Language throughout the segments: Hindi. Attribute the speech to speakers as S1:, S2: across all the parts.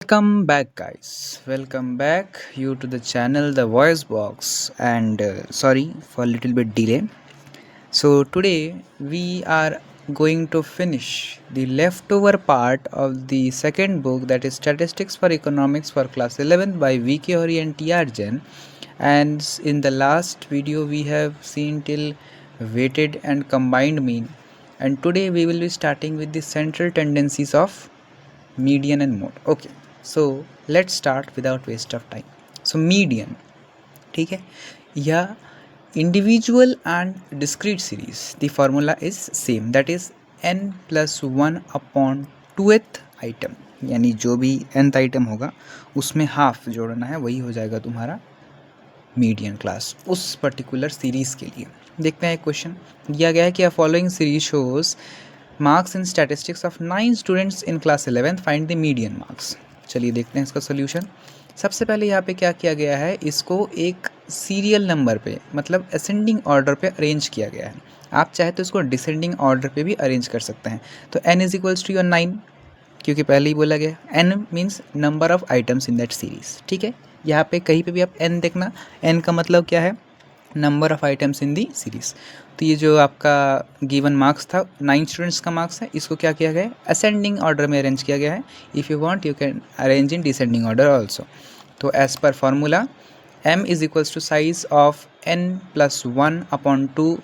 S1: Welcome back, guys. Welcome back you to the channel The Voice Box, and sorry for a little bit delay. So today we are going to finish the leftover part of the second book, that is Statistics for Economics for class 11 by VK Hori and TR Jain. And in the last video we have seen till weighted and combined mean, and today we will be starting with the central tendencies of median and mode. Okay, so let's start without waste of time. So median, ठीक है, या individual and discrete series, the formula is same, that is n plus 1 upon 2th item, यानी जो भी nth आइटम होगा उसमें हाफ जोड़ना है, वही हो जाएगा तुम्हारा मीडियन क्लास उस पर्टिकुलर सीरीज़ के लिए। देखते हैं एक क्वेश्चन दिया गया है कि following series shows marks in statistics of 9 students in class 11, find the median marks. चलिए देखते हैं इसका सोल्यूशन। सबसे पहले यहाँ पे क्या किया गया है, इसको एक सीरियल नंबर पे, मतलब असेंडिंग ऑर्डर पे अरेंज किया गया है। आप चाहे तो इसको डिसेंडिंग ऑर्डर पे भी अरेंज कर सकते हैं। तो n is equals to your 9, क्योंकि पहले ही बोला गया n means number of items in that series. ठीक है, यहाँ पे कहीं पे भी आप n देखना, n का मतलब क्या है, number of items in the series. तो ये जो आपका गिवन मार्क्स था 9 स्टूडेंट्स का मार्क्स है, इसको क्या किया गया है, असेंडिंग ऑर्डर में अरेंज किया गया है। If you want you can arrange in descending order also. तो as per formula m is equals to size of n plus 1 upon 2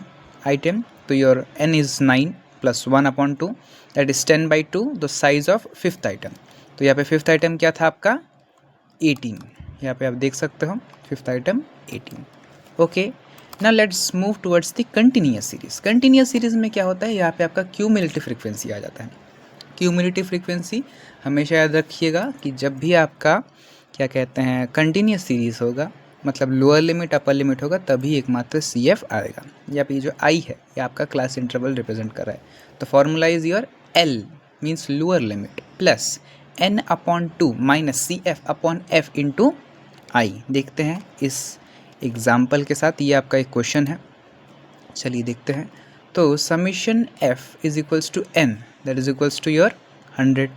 S1: item. तो your n is 9 plus 1 upon 2, that is 10/2 the size of fifth item. तो यहाँ पे फिफ्थ आइटम क्या था आपका 18, यहाँ पे आप देख सकते हो फिफ्थ आइटम 18। ओके, ना let's move towards the continuous series. Continuous series में क्या होता है, यहाँ पे आपका क्यूमुलेटिव फ्रीक्वेंसी आ जाता है। क्यूमुलेटिव फ्रीक्वेंसी हमेशा याद रखिएगा कि जब भी आपका क्या कहते हैं कंटिन्यूअस सीरीज होगा, मतलब लोअर लिमिट अपर लिमिट होगा, तभी एकमात्र CF आएगा। या पे जो I है ये आपका क्लास इंटरवल रिप्रेजेंट कर रहा है। तो formula is your L means lower limit plus n/2 minus CF upon F into I। देखते हैं इस एग्जाम्पल के साथ, ये आपका एक क्वेश्चन है। चलिए देखते हैं। तो summation F is equals to n, that is equals to your 100।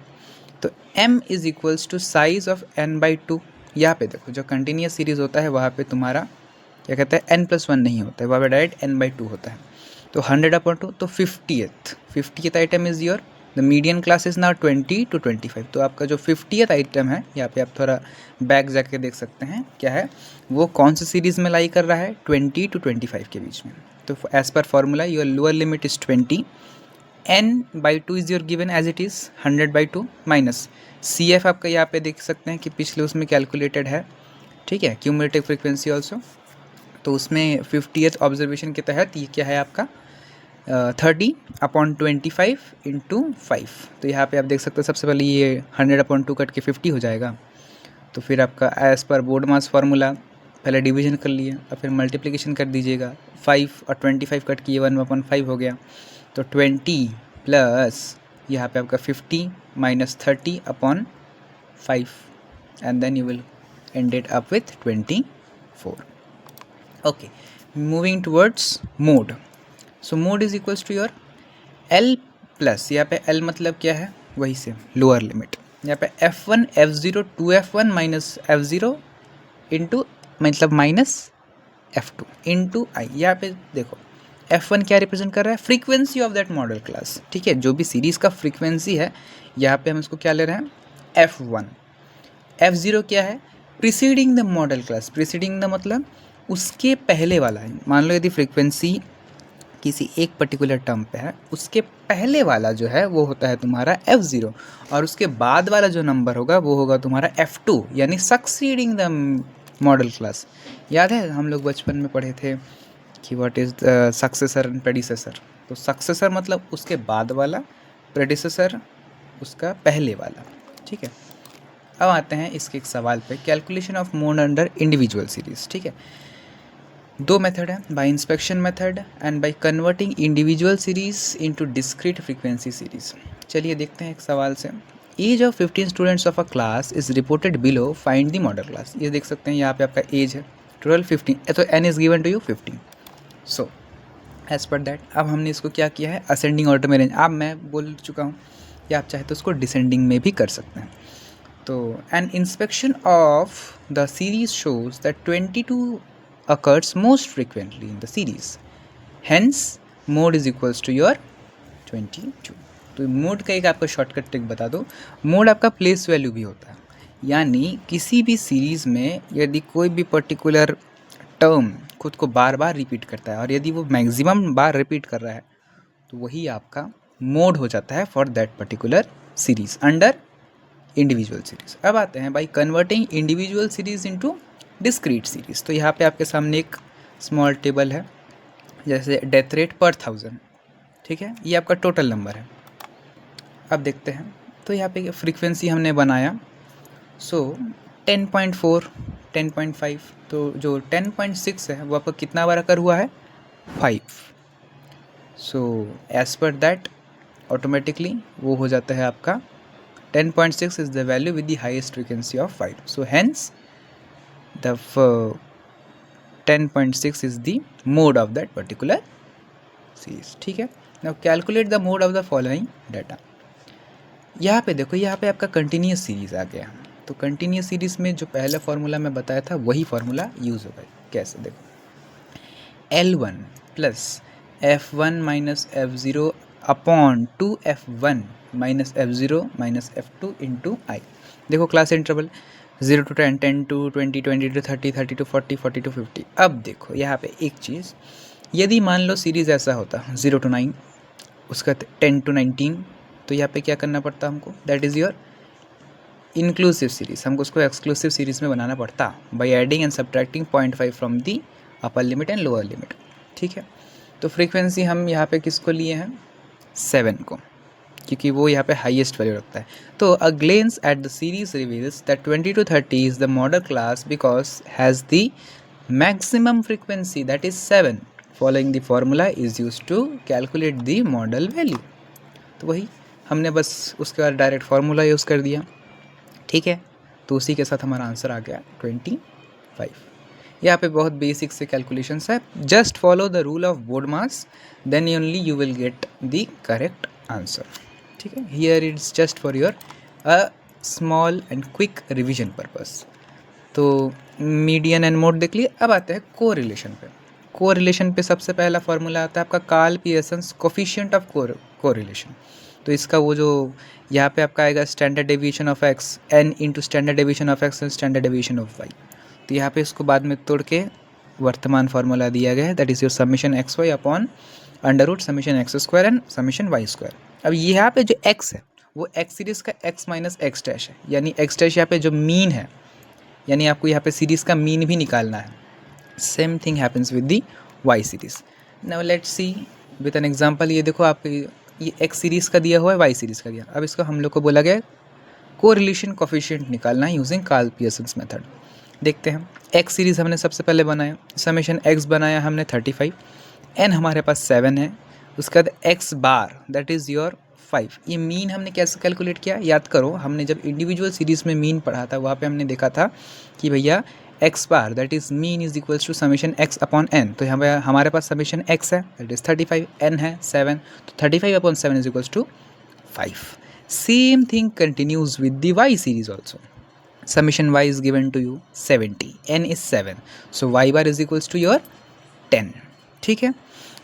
S1: तो m is equals to size of n/2। यहाँ पे देखो जो कंटिन्यूअस सीरीज होता है वहाँ पे तुम्हारा क्या कहते हैं n+1 नहीं होता है, वहाँ पे डायरेक्ट n/2 होता है। तो 100/2 तो 50th item is your, the median class is now 20 to 25। तो आपका जो 50th आइटम है, यहाँ पे आप थोड़ा बैक जाके देख सकते हैं क्या है, वो कौन सी सीरीज़ में लाई कर रहा है, 20 to 25 के बीच में। तो as per formula your lower limit is 20, n/2 is your given as it is 100/2 minus CF आपका यहाँ पे देख सकते हैं कि पिछले उसमें कैलकुलेटेड है। ठीक है, क्यूमुलेटिव फ्रीक्वेंसी ऑल्सो। तो उसमें 50th ऑब्जर्वेशन के तहत ये क्या है आपका 30/25 इंटू 5। तो यहाँ पे आप देख सकते हो सबसे पहले ये 100/2 कट के 50 हो जाएगा। तो फिर आपका as per board mass formula पहले डिवीजन कर लिए और फिर मल्टीप्लिकेशन कर दीजिएगा। 5 और 25 कट किए 1/5 हो गया। तो 20 प्लस यहाँ पे आपका 50 minus 30/5 and then you will end it up with 24। Okay, moving towards mode. So mode is equals to your L plus, यहाँ पे L मतलब क्या है, वही से लोअर लिमिट। यहाँ पे F1 F0 2F1 minus F0 into मतलब माइनस F2 इंटू I। यहाँ पे देखो F1 क्या रिप्रेजेंट कर रहा है, frequency of that model class. ठीक है, जो भी सीरीज़ का फ्रीक्वेंसी है, यहाँ पे हम इसको क्या ले रहे हैं F1। F0 क्या है, preceding the modal class. Preceding the मतलब उसके पहले वाला है। मान लो यदि फ्रीक्वेंसी किसी एक पर्टिकुलर टर्म पे है, उसके पहले वाला जो है वो होता है तुम्हारा F0, और उसके बाद वाला जो नंबर होगा वो होगा तुम्हारा F2, यानी सक्सीडिंग द मॉडल क्लास। याद है हम लोग बचपन में पढ़े थे कि what is the successor and predecessor. तो सक्सेसर मतलब उसके बाद वाला, प्रेडिसेसर उसका पहले वाला। ठीक है, अब आते हैं इसके एक सवाल पे, calculation of mode under individual series. ठीक है, दो मेथड है, by inspection method and by converting individual series into discrete frequency series. चलिए देखते हैं एक सवाल से। Age of 15 students of a class is reported below, find the modal class. ये देख सकते हैं यहाँ पे आपका एज है 12 15, तो n is given to you 15। So as per that अब हमने इसको क्या किया है, असेंडिंग ऑर्डर में रेंज। अब मैं बोल चुका हूँ कि आप चाहे तो उसको डिसेंडिंग में भी कर सकते हैं। तो an inspection of the series shows that 22 occurs most frequently in the series, hence mode is equals to your 22. तो मोड का एक आपको शॉर्टकट ट्रिक बता दो, मोड आपका प्लेस वैल्यू भी होता है, यानी किसी भी सीरीज़ में यदि कोई भी पर्टिकुलर टर्म खुद को बार बार रिपीट करता है और यदि वो मैक्सिमम बार रिपीट कर रहा है तो वही आपका मोड हो जाता है for that particular series under individual series. अब आते हैं by converting individual series into discrete series. तो यहाँ पे आपके सामने एक स्मॉल टेबल है, जैसे डेथ रेट पर 1000, ठीक है, ये आपका टोटल नंबर है। अब देखते हैं, तो यहाँ पे फ्रीक्वेंसी हमने बनाया, सो 10.4, 10.5, तो जो 10.6 है वो आपका कितना बार अकर हुआ है, 5। So as per that automatically वो हो जाता है आपका 10.6 is the value with the highest frequency of 5. So hence the 10.6 is the mode of that particular series, ठीक है। Now calculate the mode of the following data. यहाँ पे देखो, यहाँ पे आपका कंटिन्यूस सीरीज आ गया। तो कंटिन्यूस सीरीज में जो पहला फार्मूला मैं बताया था वही फार्मूला यूज़ होगा। कैसे, देखो L1 plus F1 minus F0 upon 2F1 minus F0 minus F2 into I. देखो class interval 0 to 10, 10 to 20, 20 to 30, 30 to 40, 40 to 50। अब देखो यहाँ पे एक चीज़, यदि मान लो सीरीज़ ऐसा होता 0 to 9, उसका 10 to 19, तो यहाँ पे क्या करना पड़ता हमको, that is your inclusive series. हमको उसको एक्सक्लूसिव सीरीज़ में बनाना पड़ता by adding and subtracting 0.5 from the upper limit and lower limit, ठीक है। तो फ्रीक्वेंसी हम यहाँ पे किसको लिए हैं, 7 को, क्योंकि वो यहाँ पे हाईएस्ट वैल्यू रखता है। तो a glance at the series reveals that 20 to 30 is the modal class because has the maximum frequency that is 7। Following the formula is use to calculate the modal value. तो वही हमने बस उसके बाद डायरेक्ट फार्मूला यूज़ कर दिया, ठीक है। तो उसी के साथ हमारा आंसर आ गया 25। यहाँ पे बहुत बेसिक से कैलकुलेशंस है, just follow the rule of BODMAS, then only you will get the correct answer, ठीक है। Here it's just for your a small and quick revision purpose. तो मीडियन एंड मोड देख लिए। अब आते हैं कोरिलेशन पे। कोरिलेशन पे सबसे पहला फार्मूला आता है आपका Karl Pearson's coefficient of correlation. तो इसका वो जो यहाँ पे आपका आएगा standard deviation of x n into standard deviation of x and standard deviation of y. तो यहाँ पे इसको बाद में तोड़ के वर्तमान फार्मूला दिया गया है, that is your summation x y upon under root summation x square and summation y square. अब यहाँ पे जो एक्स है वो एक्स सीरीज़ का एक्स माइनस एक्स डैश है, यानी एक्स डैश यहाँ पे जो मीन है, यानी आपको यहाँ पे सीरीज़ का मीन भी निकालना है। Same thing happens with the y series. Now let's see with an example. ये देखो आपको ये एक्स सीरीज़ का दिया हुआ है, वाई सीरीज़ का दिया। अब इसको हम लोग को बोला गया कोरिलेशन कोफिशिएंट निकालना है यूजिंग कार्ल पियर्सन्स मेथड। देखते हैं, एक्स सीरीज़ हमने सबसे पहले बनाया, समेशन एक्स बनाया हमने 35, एन हमारे पास 7 है, उसके बाद x bar that is your 5। ये मीन हमने कैसे कैलकुलेट किया, याद करो, हमने जब इंडिविजुअल सीरीज़ में मीन पढ़ा था वहाँ पे हमने देखा था कि भैया x bar that is mean is equals to summation x upon n. तो यहाँ हमारे पास समेशन एक्स है दैट इज़ 35, एन है 7, तो 35 अपॉन 7 इज इक्वल्स टू 5। Same thing continues with the y series also. Summation y is given to you 70, n is 7, so y bar is equals to your 10, ठीक है।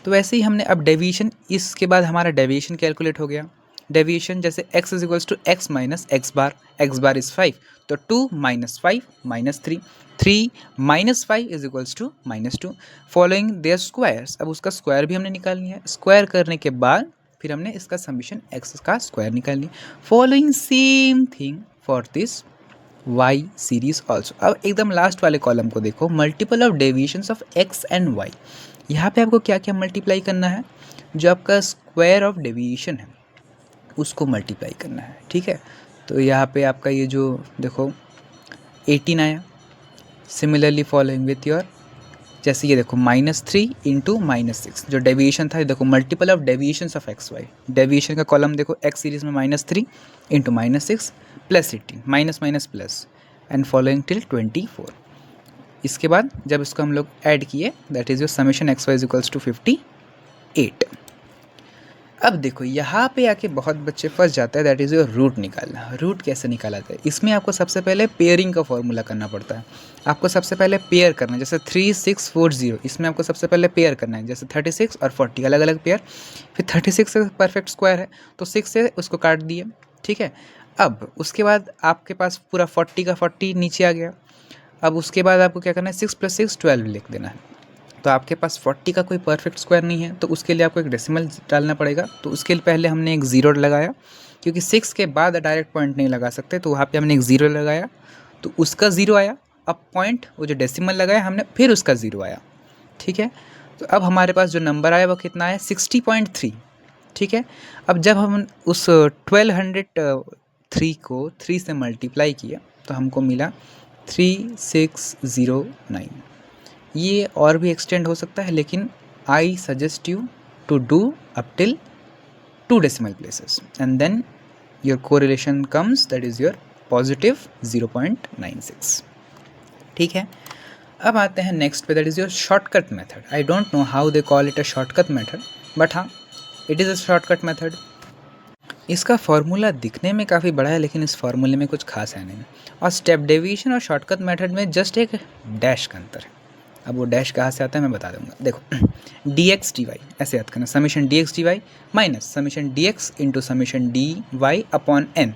S1: तो वैसे ही हमने अब डेविएशन, इसके बाद हमारा डेविएशन कैलकुलेट हो गया। डेविएशन जैसे x is equals to x minus x bar is 5, तो 2 minus 5 minus 3, 3 minus 5 is equals to -2। Following their squares, अब उसका स्क्वायर भी हमने निकाल लिया है। स्क्वायर करने के बाद फिर हमने इसका समीशन x का स्क्वायर निकाल लिया। Following same thing for this y series also. अब एकदम लास्ट वाले कॉलम को देखो, multiple of deviations of x and y। यहाँ पे आपको क्या क्या मल्टीप्लाई करना है, जो आपका स्क्वायर ऑफ डेविएशन है उसको मल्टीप्लाई करना है, ठीक है। तो यहाँ पे आपका ये जो देखो 18 आया। सिमिलरली फॉलोइंग विथ योर, जैसे ये देखो -3 इंटू -6 जो डेविएशन था, ये देखो multiple of deviations of x y. Deviation का कॉलम देखो, एक्स सीरीज में -3 into -6 plus 18 minus minus plus and following till 24। इसके बाद जब इसको हम लोग ऐड किए that is your summation x y is equals to 58। अब देखो यहाँ पे आके बहुत बच्चे फंस जाते हैं, दैट इज़ योर रूट निकालना। रूट कैसे निकाला जाता है, इसमें आपको सबसे पहले पेयरिंग का फॉर्मूला करना पड़ता है। आपको सबसे पहले पेयर करना है, जैसे 3 6 4 0, इसमें आपको सबसे पहले पेयर करना है, जैसे 36 और 40 अलग अलग पेयर। फिर 36 से परफेक्ट स्क्वायर है तो 6 से उसको काट दिए, ठीक है। अब उसके बाद आपके पास पूरा 40 का 40 नीचे आ गया। अब उसके बाद आपको क्या करना है, 6 + 6 12 लिख देना है। तो आपके पास 40 का कोई परफेक्ट स्क्वायर नहीं है, तो उसके लिए आपको एक डेसिमल डालना पड़ेगा। तो उसके लिए पहले हमने एक ज़ीरो लगाया, क्योंकि 6 के बाद डायरेक्ट पॉइंट नहीं लगा सकते, तो वहाँ पे हमने एक ज़ीरो लगाया, तो उसका ज़ीरो आया। अब पॉइंट वो जो डेसिमल लगाया हमने, फिर उसका ज़ीरो आया, ठीक है। तो अब हमारे पास जो नंबर आया वो कितना है, 60.3, ठीक है। अब जब हम उस 1203 को 3 से मल्टीप्लाई किया तो हमको मिला 3609। ये और भी एक्सटेंड हो सकता है, लेकिन I suggest you to do up till 2 decimal places and then your correlation comes, that is your positive 0.96, ठीक है। अब आते हैं नेक्स्ट पे, that is your shortcut method. I don't know how they call it a shortcut method, but हाँ, it is a shortcut method. इसका फॉर्मूला दिखने में काफ़ी बड़ा है, लेकिन इस फॉर्मूले में कुछ खास है नहीं, और स्टेप डेविएशन और शॉर्टकट मेथड में जस्ट एक डैश का अंतर है। अब वो डैश कहाँ से आता है मैं बता दूंगा। देखो डी एक्स डी वाई ऐसे याद करना, summation D x D Y minus summation D X into summation D Y upon N,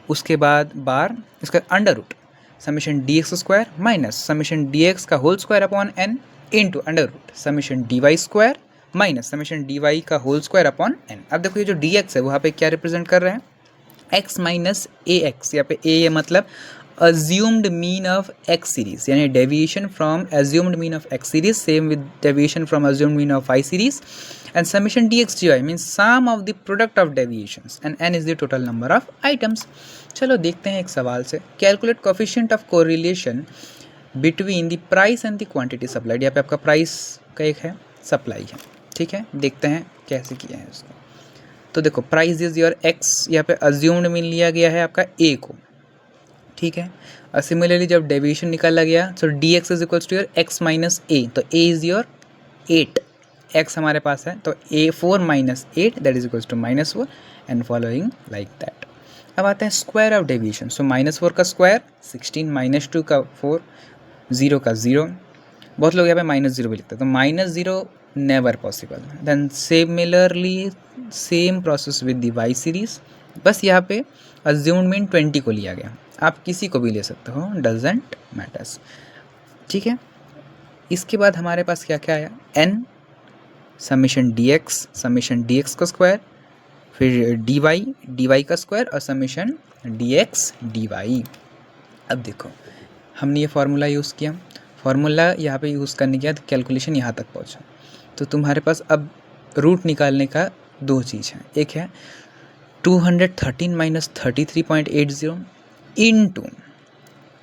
S1: उसके बाद बार इसका under root summation D x square minus summation D x का whole square upon N into under root summation D Y square minus summation D Y का होल स्क्वायर अपॉन एन। अब देखो ये जो डी एक्स है वहाँ पे क्या रिप्रेजेंट कर रहे हैं, एक्स माइनस ए एक्स, यहाँ पे ए मतलब assumed mean of x series, यानी deviation from assumed mean of x series, same with deviation from assumed mean of y series, and summation dx dy means sum of the product of deviations and n is the total number of items। चलो देखते हैं एक सवाल से, calculate coefficient of correlation between the price and the quantity supplied। यहाँ पे आपका प्राइस का एक है, सप्लाई है, ठीक है। देखते हैं कैसे किया है उसको। तो देखो प्राइस इज योर एक्स, यहाँ पे अज्यूम्ड मीन लिया गया है आपका ए को, ठीक है। और सिमिलरली जब डेविएशन निकाला गया so D X is equals to your X minus A, तो ए इज़ योर 8, एक्स हमारे पास है तो a 4 minus 8 that is equals to -4 and following like that. अब आता है स्क्वायर ऑफ डेविएशन, सो -4 का स्क्वायर 16, -2 का 4, 0 का 0, बहुत लोग यहाँ पे -0 भी लिखते हैं, तो -0 never possible. Then similarly same process with the y series, बस यहाँ पे अज्यूम्ड मीन 20 को लिया गया, आप किसी को भी ले सकते हो, डजेंट मैटर्स, ठीक है। इसके बाद हमारे पास क्या क्या आया, n समीशन डी एक्स का स्क्वायर, फिर डी वाई का स्क्वायर और summation D x D y. अब देखो हमने ये फार्मूला यूज़ किया, फार्मूला यहाँ पे यूज़ करने के बाद कैलकुलेशन यहाँ तक पहुँचा, तो तुम्हारे पास अब रूट निकालने का दो चीज़ है, एक है 213 माइनस 33.80 इंटू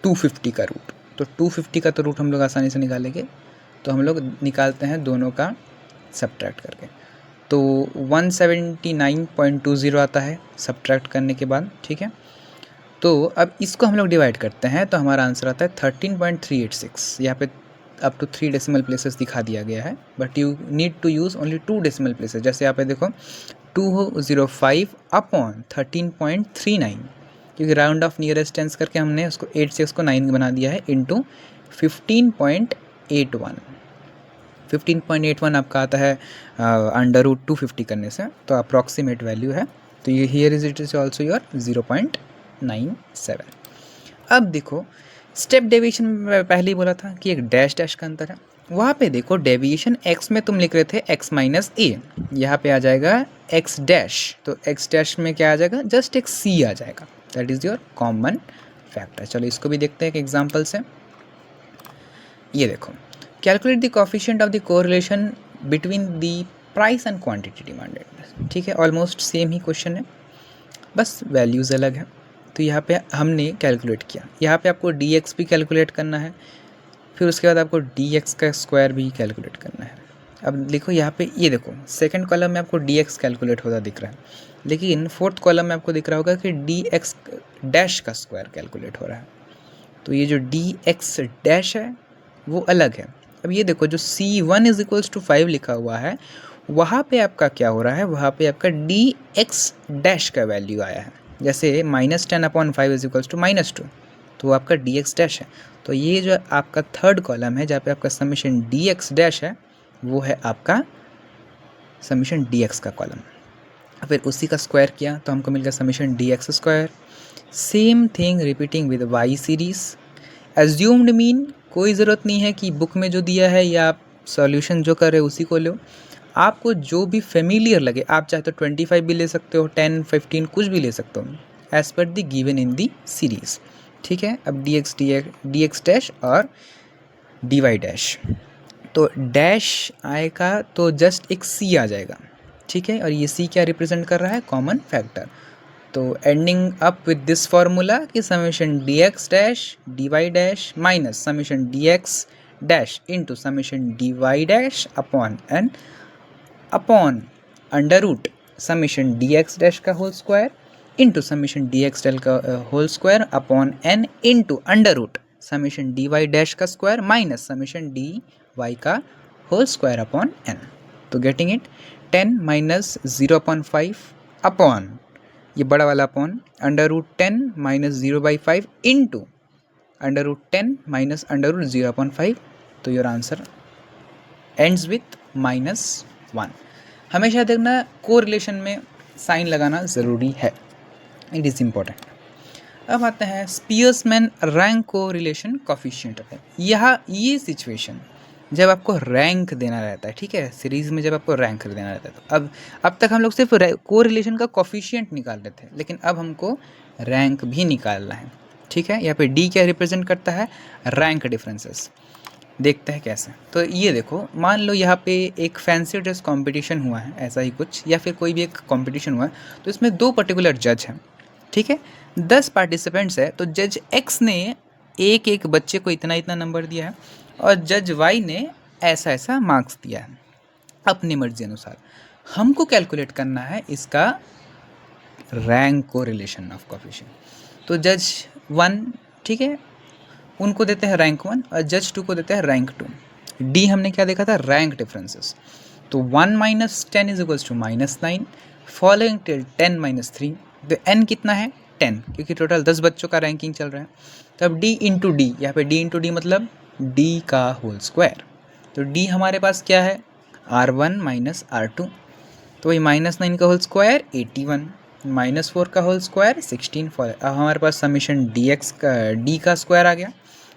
S1: 250 का रूट। तो 250 का तो रूट हम लोग आसानी से निकालेंगे, तो हम लोग निकालते हैं दोनों का सब्ट्रैक्ट करके, तो 179.20 आता है सब्ट्रैक्ट करने के बाद, ठीक है। तो अब इसको हम लोग डिवाइड करते हैं तो हमारा आंसर आता है 13.386। यहाँ पे अप टू 3 डेसिमल प्लेसेस दिखा दिया गया है, but you need to use only 2 decimal places. जैसे यहाँ पे देखो 205 अपॉन 13.39, क्योंकि राउंड ऑफ नियरेस्ट टेंस करके हमने उसको 8 से उसको 9 बना दिया है, इंटू 15.81। 15.81 आपका आता है अंडर रूट 250 करने से, तो अप्रॉक्सीमेट वैल्यू है, तो ये here is it is also your 0.97। अब देखो स्टेप डेविएशन में पहले ही बोला था कि एक डैश डैश का अंतर है, वहाँ पे देखो डेविएशन x में तुम लिख रहे थे x माइनस ए, यहाँ पे आ जाएगा x डैश, तो x डैश में क्या आ जाएगा, जस्ट एक c आ जाएगा, that is your common factor. चलो इसको भी देखते हैं एक एग्जांपल से। ये देखो calculate the coefficient of the correlation between the price and quantity demanded, ठीक है, ऑलमोस्ट सेम ही क्वेश्चन है, बस वैल्यूज़ अलग है। तो यहाँ पे हमने कैलकुलेट किया, यहाँ पे आपको डी एक्स भी कैलकुलेट करना है, फिर उसके बाद आपको डी एक्स का स्क्वायर भी कैलकुलेट करना है। अब देखो यहाँ पे ये देखो सेकंड कॉलम में आपको डी एक्स कैलकुलेट होता दिख रहा है, लेकिन फोर्थ कॉलम में आपको दिख रहा होगा कि डी एक्स डैश का स्क्वायर कैलकुलेट हो रहा है, तो ये जो डी एक्स डैश है वो अलग है। अब ये देखो जो C1 इज इक्वल्स टू 5 लिखा हुआ है वहाँ पे आपका क्या हो रहा है, वहाँ पे आपका डी एक्स डैश का वैल्यू आया है। जैसे -10/5 इज इक्वल्स टू -2, तो वो आपका डी एक्स डैश है। तो ये जो आपका थर्ड कॉलम है जहाँ पे आपका समीशन डी एक्स डैश है, वो है आपका समीशन डी एक्स का कॉलम। फिर उसी का स्क्वायर किया तो हमको मिल गया summation D x square. Same thing repeating with y series. Assumed mean कोई ज़रूरत नहीं है कि बुक में जो दिया है या आप सॉल्यूशन जो कर रहे हो उसी को लो, आपको जो भी फेमिलियर लगे, आप चाहे तो 25 भी ले सकते हो, 10, 15 कुछ भी ले सकते हो, as per the given in the series. ठीक है, अब डी एक्स डैश और डी वाई डैश, तो डैश आएगा तो जस्ट एक सी आ जाएगा। ठीक है, और ये सी क्या रिप्रेजेंट कर रहा है, कॉमन फैक्टर। तो ending up with this formula कि summation D x dash D Y dash minus summation D x dash into summation D Y dash upon N upon under root summation D x dash का whole square into summation D x dash का whole square upon N into under root summation D Y dash का square minus summation D Y का होल स्क्वायर अपॉन एन। तो गेटिंग इट 10 माइनस 0/5 अपॉन ये बड़ा वाला upon under root 10 minus 0/5 into under root 10 minus under root 0/5। तो योर आंसर एंड्स विथ -1। हमेशा देखना कोरिलेशन में साइन लगाना ज़रूरी है, इट इज़ इम्पोर्टेंट। अब आते हैं स्पीयर्समैन रैंक कोरिलेशन कोफिशिएंट पे। यहाँ ये सिचुएशन जब आपको रैंक देना रहता है, ठीक है, सीरीज़ में जब आपको रैंक देना रहता है, तो अब तक हम लोग सिर्फ कोरिलेशन का कोफिशिएंट निकाल रहे थे, लेकिन अब हमको रैंक भी निकालना है। ठीक है, यहाँ पे डी क्या रिप्रेजेंट करता है, रैंक डिफरेंसेस। देखते हैं कैसे। तो ये देखो, मान लो यहाँ पे एक फैंसी ड्रेस कंपटीशन हुआ है, ऐसा ही कुछ, या फिर कोई भी एक कंपटीशन हुआ है, तो इसमें 2 पर्टिकुलर जज हैं। ठीक है, 10 पार्टिसिपेंट्स है, तो जज एक्स ने एक बच्चे को इतना इतना नंबर दिया है और जज वाई ने ऐसा ऐसा मार्क्स दिया है अपनी मर्जी अनुसार। हमको कैलकुलेट करना है इसका रैंक कोरिलेशन ऑफ कोएफिशिएंट। तो जज 1, ठीक है, उनको देते हैं रैंक 1 और जज 2 को देते हैं रैंक 2। डी हमने क्या देखा था, रैंक डिफरेंसेस। तो 1 minus 10 is equals to -9 following till 10 minus 3। तो एन कितना है, 10, क्योंकि टोटल 10 बच्चों का रैंकिंग चल रहा है। तो अब डी इंटू डी, यहाँ पे डी इंटू डी मतलब डी का होल स्क्वायर। तो डी हमारे पास क्या है, R1 माइनस R2, तो वही -9 का होल स्क्वायर 81, -4 का होल स्क्वायर 16। अब हमारे पास समीशन डी एक्स का डी का स्क्वायर आ गया।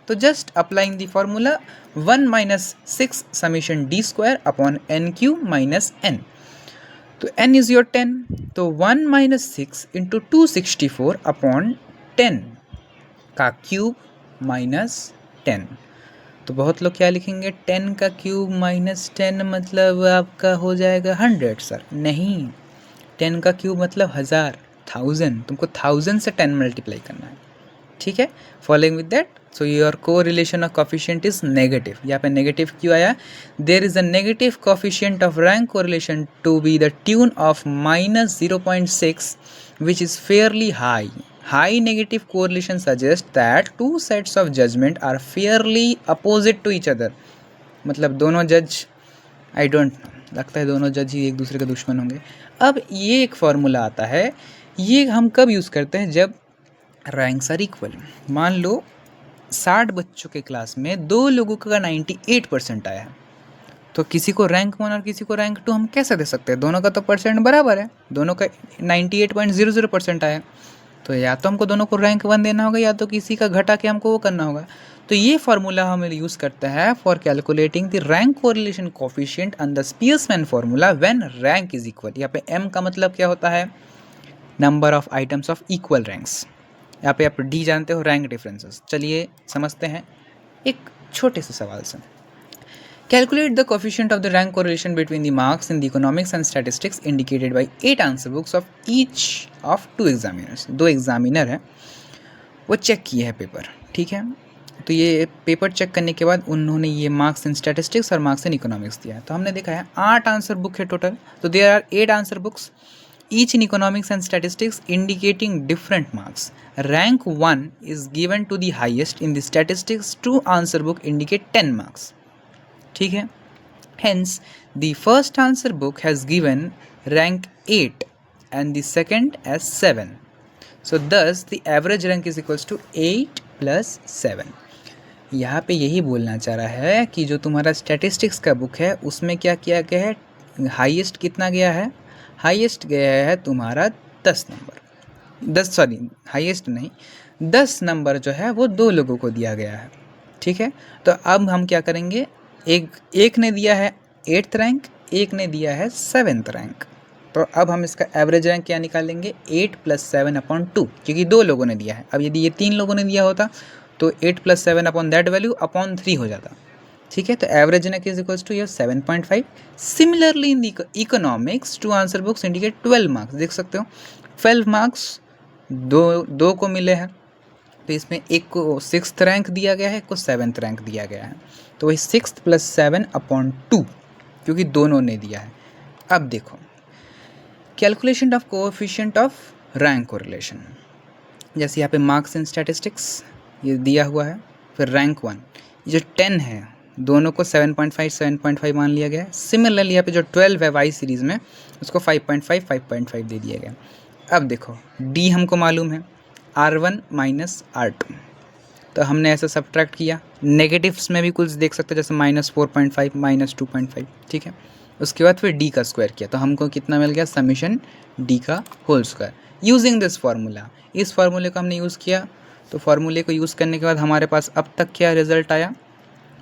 S1: तो just applying the formula 1 minus 6 summation d square upon n cube minus n. तो n इज योर 10, तो 1 माइनस 6 इंटू 264 अपॉन 10 का क्यूब माइनस 10। तो बहुत लोग क्या लिखेंगे, 10 का क्यूब माइनस 10 मतलब आपका हो जाएगा 100। सर नहीं, 10 का क्यूब मतलब 1000, 1000, तुमको 1000 से 10 मल्टीप्लाई करना है। ठीक है, following with that so your correlation of coefficient is negative. यहाँ पे नेगेटिव क्यों आया, there is a negative coefficient of rank correlation to be the tune of -0.6 which is fairly high. High negative correlation suggests that two sets of judgment are fairly opposite to each other। मतलब दोनों जज, आई डोंट नो, लगता है दोनों जज ही एक दूसरे के दुश्मन होंगे। अब ये एक फॉर्मूला आता है, ये हम कब यूज़ करते हैं, जब रैंक्स आर इक्वल। मान लो 60 बच्चों के क्लास में 2 लोगों का 98% आया है, तो किसी को रैंक 1 और किसी को रैंक 2 हम कैसे दे सकते हैं, दोनों का तो परसेंट बराबर है, दोनों का 98.00% आया, तो या तो हमको दोनों को रैंक 1 देना होगा या तो किसी का घटा के हमको वो करना होगा। तो ये फार्मूला हम यूज़ करते हैं for calculating the rank correlation coefficient on the Spearman's formula when rank is equal. यहाँ पे m का मतलब क्या होता है, number of items of equal ranks. यहाँ पे आप d जानते हो, रैंक डिफरेंसेस। चलिए समझते हैं एक छोटे से सवाल से। Calculate the coefficient of the rank correlation between the marks in the economics and statistics indicated by 8 answer books of each of 2 examiners। 2 examiner हैं, वो चेक किए हैं पेपर, ठीक है। तो ये पेपर चेक करने के बाद उन्होंने ये मार्क्स इन स्टैटिस्टिक्स और मार्क्स इन इकोनॉमिक्स दिया है। तो हमने देखा है 8 आंसर बुक है टोटल, तो there are 8 answer books each in economics and statistics indicating different marks। Rank 1 is given to the highest in the statistics, 2 answer book indicate 10 marks। ठीक है, hence The first answer book has given rank 8 and the second as 7. So thus the average rank is equals to 8 plus 7. यहाँ पे यही बोलना चाह रहा है कि जो तुम्हारा स्टैटिस्टिक्स का बुक है उसमें क्या किया गया है, हाईएस्ट कितना गया है, हाईएस्ट गया है तुम्हारा 10 नंबर, 10 सॉरी हाईएस्ट नहीं 10 नंबर जो है वो 2 लोगों को दिया गया है। ठीक है, तो अब हम क्या करेंगे, एक ने दिया है 8th रैंक, एक ने दिया है 7th रैंक। तो अब हम इसका एवरेज रैंक क्या निकालेंगे, 8 + 7/2, क्योंकि 2 लोगों ने दिया है। अब यदि ये 3 लोगों ने दिया होता तो 8 + 7 अपॉन दैट वैल्यू अपॉन 3 हो जाता। ठीक है, तो average rank is equals to your 7.5। Similarly in the economics two answer books indicate 12 marks, देख सकते हो 12 मार्क्स दो को मिले हैं। तो इसमें एक को 6th रैंक दिया गया है, एक को 7th रैंक दिया गया है। तो वही 6 + 7/2, क्योंकि दोनों ने दिया है। अब देखो calculation of coefficient of rank correlation, जैसे यहाँ पे मार्क्स इन स्टैटिस्टिक्स ये दिया हुआ है, फिर रैंक 1 जो 10 है दोनों को 7.5 मान लिया गया है। सिमिलरली यहाँ पे जो 12 है वाई सीरीज़ में उसको 5.5 दे दिया गया। अब देखो डी हमको मालूम है R1 - R2, तो हमने ऐसा सब्ट्रैक्ट किया। नेगेटिव्स में भी कुछ देख सकते हो जैसे -4.5 -2.5। ठीक है, उसके बाद फिर डी का स्क्वायर किया तो हमको कितना मिल गया, समीशन डी का whole square using this formula. इस फार्मूले को हमने यूज़ किया, तो फार्मूले को यूज़ करने के बाद हमारे पास अब तक क्या रिजल्ट आया,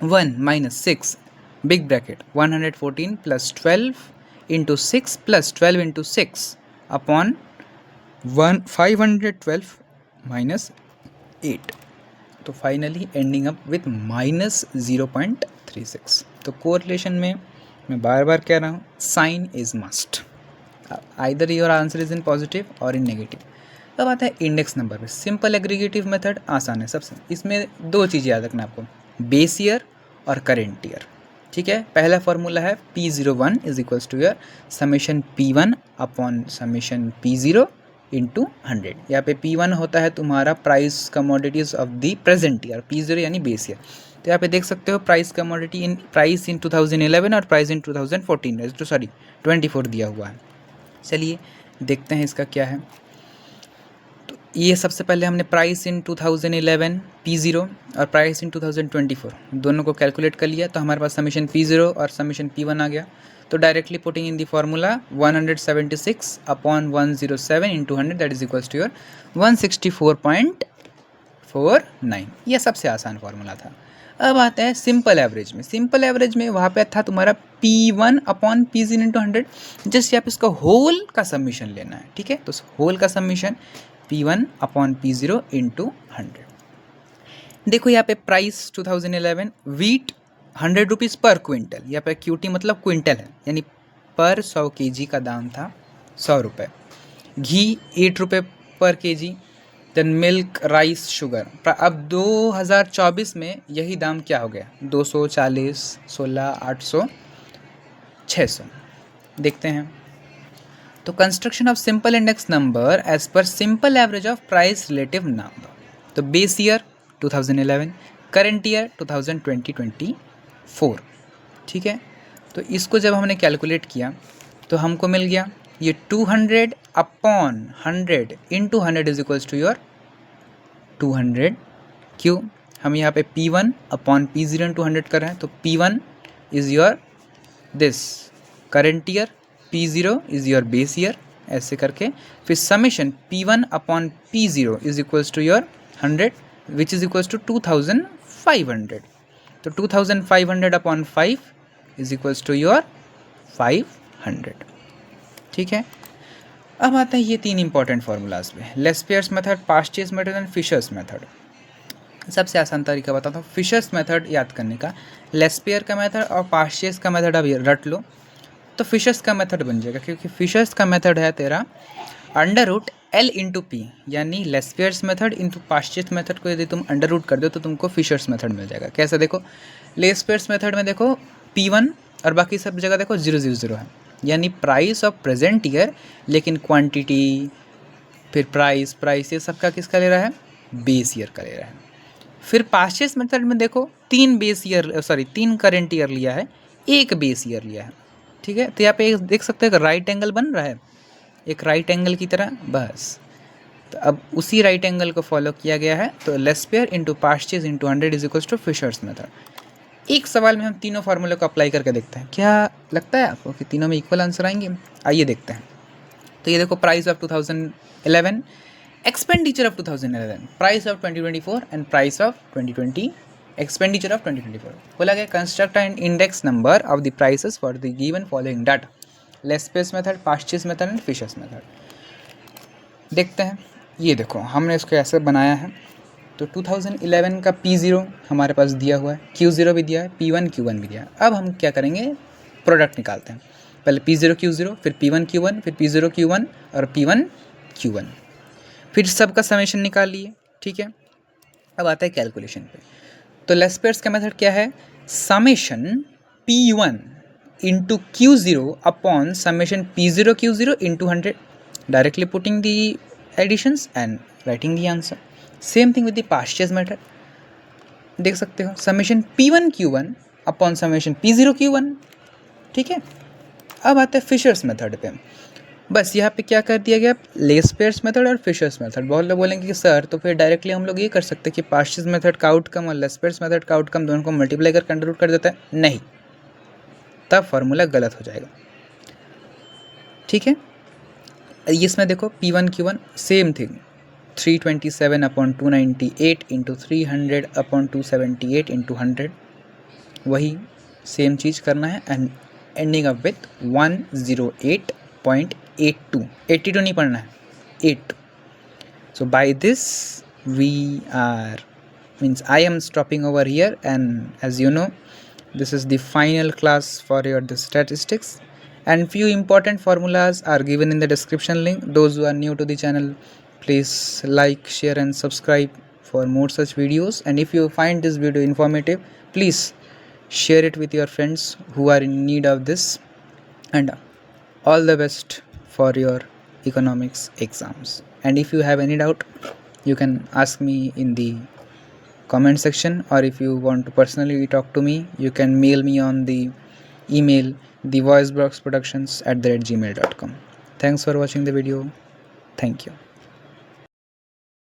S1: 1 - 6 बिग ब्रैकेट 114 + 12 × 6 + 12 × 6 अपॉन 512 - 8, तो फाइनली एंडिंग अप विथ -0.36। तो कोरिलेशन में मैं बार बार कह रहा हूँ sign is must, either your answer is in positive और इन नेगेटिव। अब आता है इंडेक्स नंबर पे। सिंपल एग्रीगेटिव मेथड आसान है सबसे, इसमें 2 चीज़ याद रखना आपको, बेस ईयर और करेंट ईयर। ठीक है, पहला फॉर्मूला है P01 is equals to your summation P1 upon summation P0 × 100। यहाँ पे P1 होता है तुम्हारा price commodities of the present year, P0 यानी बेस ईयर। तो यहाँ पे देख सकते हो प्राइस कमोडिटी इन 2011 और प्राइस इन 24 दिया हुआ है। चलिए देखते हैं इसका क्या है। तो ये सबसे पहले हमने प्राइस इन 2011 P0 और प्राइस इन 2024 दोनों को कैलकुलेट कर लिया, तो हमारे पास समीशन P0 और समीशन P1 आ गया। तो directly putting in the formula 176 upon 107 × 100 that is equals to your 164.49। यह सबसे आसान फार्मूला था। अब आता है सिंपल एवरेज में। सिंपल एवरेज में वहाँ पे था तुम्हारा P1 अपॉन P0 × 100, जस्ट यहाँ पे इसका होल का सबमिशन लेना है। ठीक है, तो होल का सबमिशन P1 अपॉन P0 × 100। देखो यहाँ पे प्राइस 2011 वीट 100 रुपीज़ पर क्विंटल, यहाँ पे क्यूटी मतलब क्विंटल है, यानी पर 100 kg का दाम था 100 रुपये। घी 8 रुपये पर kg। Then milk, rice, sugar. अब 2024 में यही दाम क्या हो गया, 240, 16, 800, 600। देखते हैं, तो construction of simple index number as per simple average of price relative number. तो बेस ईयर 2011, करेंट ईयर 2020-24। ठीक है, तो इसको जब हमने कैलकुलेट किया तो हमको मिल गया ये 200 upon 100 × 100 is equals to your 200। क्यों, हम यहाँ पे P1 अपॉन P0 × 100 कर रहे हैं, तो P1 is your this current year, P0 is your base year, ऐसे करके फिर समेशन P1 अपॉन P0 is equals to your 100 which is equals to 2500। तो 2500 अपॉन 5 इज इक्वल्स टू योर 500। ठीक है, अब आता है ये 3 इंपॉर्टेंट फार्मूलाज में, Laspeyres method, Paasche's method and Fisher's method. सबसे आसान तरीका बताता हूँ फिशर्स मेथड याद करने का। लेस्पियर का मेथड और पास्टियर्स का मेथड अब रट लो, तो फिशर्स का मेथड बन जाएगा, क्योंकि फिशर्स का मेथड है तेरा √L × P, यानी लेस्पियर्स मेथड इंटू पास्टियर्स मेथड को यदि तुम √ कर दो तो तुमको फिशर्स मेथड मिल जाएगा। कैसे, देखो लेस्पियर्स मेथड में देखो P1 और बाकी सब जगह देखो 000 है, यानी प्राइस ऑफ प्रेजेंट ईयर, लेकिन क्वांटिटी फिर प्राइस ये सबका किसका ले रहा है, बेस ईयर का ले रहा है। फिर पास्टियर्स मेथड में देखो 3 करेंट ईयर लिया है, 1 बेस ईयर लिया है। ठीक है। तो यहाँ पे देख सकते हैं राइट एंगल बन रहा है, एक राइट एंगल की तरह, बस। तो अब उसी राइट एंगल को फॉलो किया गया है। तो Laspeyres into Paasche's into 100 is equals to Fisher's method. एक सवाल में हम तीनों फार्मूले को अप्लाई करके देखते हैं, क्या लगता है आपको कि तीनों में इक्वल आंसर आएंगे? आइए देखते हैं। तो ये देखो, price of 2011, expenditure of 2011, price of 2024 and price of 2020, expenditure of 2024। बोला गया construct an index number of the prices for the given following data, Laspeyres method, Paasche's method and Fisher's method. देखते हैं। ये देखो, हमने इसको ऐसे बनाया है। तो 2011 का P0 हमारे पास दिया हुआ है, Q0 भी दिया है, P1 Q1 भी दिया है। अब हम क्या करेंगे, प्रोडक्ट निकालते हैं। पहले P0 Q0, फिर P1 Q1, फिर P0 Q1 और P1 Q1, फिर सबका समेशन निकाल लिए। ठीक है। अब आता है कैलकुलेशन पे। तो लेस्पेयर्स का मेथड क्या है, summation P1 into Q0 upon summation P0 Q0 into 100, directly putting the additions and writing the answer. Same thing with the Paasche's method, देख सकते हो, summation P1 Q1 upon summation P0 Q1। ठीक है। अब आते हैं फिशर्स मेथड पे। बस यहाँ पे क्या कर दिया गया, लेस्पेयर्स मेथड और फिशर्स मेथड। बहुत लोग बोलेंगे कि सर तो फिर डायरेक्टली हम लोग ये कर सकते हैं कि पास्चेस मेथड का आउटकम और लेस्पेयर्स मेथड का आउटकम दोनों को मल्टीप्लाई कर कंट्रीब्यूट कर देता है। नहीं, तब फार्मूला गलत हो जाएगा। ठीक है। इसमें देखो P1 Q1 same thing, 327 upon 298 into 300 upon 278 into 100, वही सेम चीज़ करना है एंड एंडिंग अप विथ 108.82, 82 नहीं पढ़ना है, 8। So by this we are, means I am stopping over here, and as you know, this is the final class for your the statistics, and few important formulas are given in the description link. Those who are new to the channel, please like, share and subscribe for more such videos. And if you find this video informative, please share it with your friends who are in need of this. And all the best for your economics exams. And if you have any doubt, you can ask me in the comment section, or if you want to personally talk to me, you can mail me on the email thevoiceboxproductions@gmail.com. Thanks for watching the video. Thank you.